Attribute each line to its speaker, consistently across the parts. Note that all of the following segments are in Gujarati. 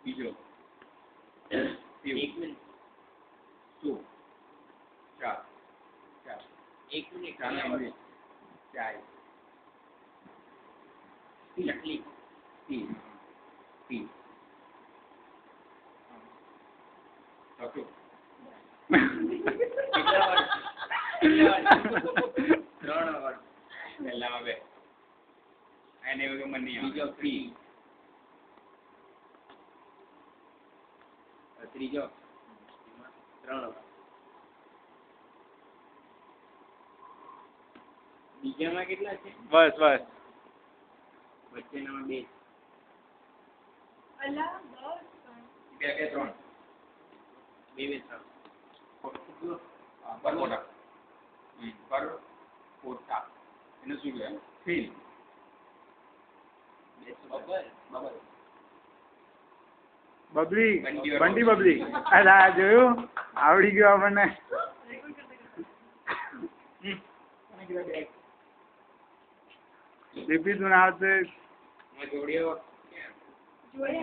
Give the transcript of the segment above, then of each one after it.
Speaker 1: બીજો 1 મિનિટ 4 1 મિનિટ 4 ચકલી ઓકે 3 વર્ષ પહેલા આવે એને એવું મને નહીં બીજો 3 ત્રીજો 3 બીજામાં કેટલા છે
Speaker 2: બસ
Speaker 1: વચ્ચેનામાં 2
Speaker 3: અલા 10
Speaker 1: 2 3 બરોડા પોતા એને શું કહેવાય ફીલ
Speaker 2: બબલી બંટી બબલી અલા જોયું આવડી ગયું આપણને રિપીટ નું આવશે
Speaker 1: જોડિયો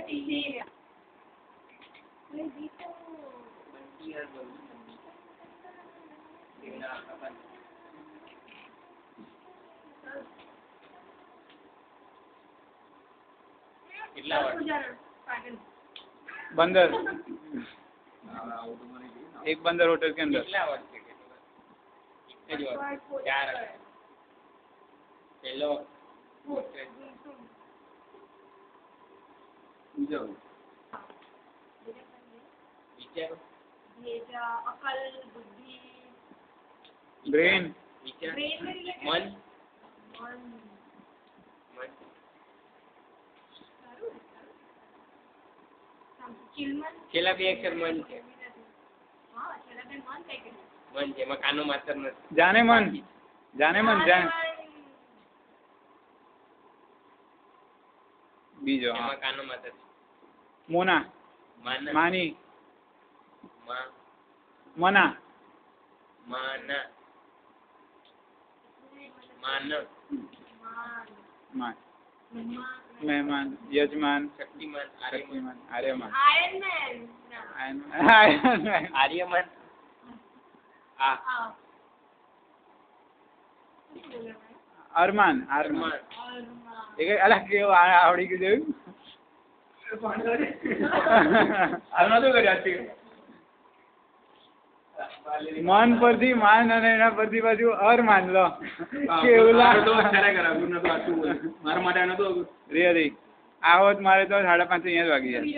Speaker 3: ટીચર
Speaker 1: કેટલા વાર
Speaker 2: बंदर एक बंदर होटल के अंदर
Speaker 1: કેટલા વાર છે એક જ વાર 4 પહેલો બીજો વિચારો
Speaker 3: અકલ બુદ્ધિ
Speaker 2: ब्रेन
Speaker 1: વિચાર
Speaker 3: મન
Speaker 1: મન છેલ્લા 2 અક્ષર મન છે મન છે એમાં કાનો માત્ર નથી
Speaker 2: जाने मन जाने बीजो
Speaker 1: એમાં કાનો માત્ર છે
Speaker 2: मोना
Speaker 1: માન
Speaker 2: मानी
Speaker 1: માં
Speaker 2: मना
Speaker 1: માન માન
Speaker 2: मान मेहमान यजमान
Speaker 1: શક્તિમાન
Speaker 2: शक्तिमान आर्यमान
Speaker 1: આર્યમાન આ
Speaker 2: अरमान
Speaker 1: અરમાન
Speaker 2: एक अलग केव आवड़ी के देव આનો તો કરી આતી મન પરથી માન અને એના પરથી પાછું અર માન લો કેવલા
Speaker 1: તો ખરે કરાવું ન તો આટલું મારા માટે ન તો
Speaker 2: રિયલી આવત મારે તો 5:30 અહીંયા જ વાગી જાય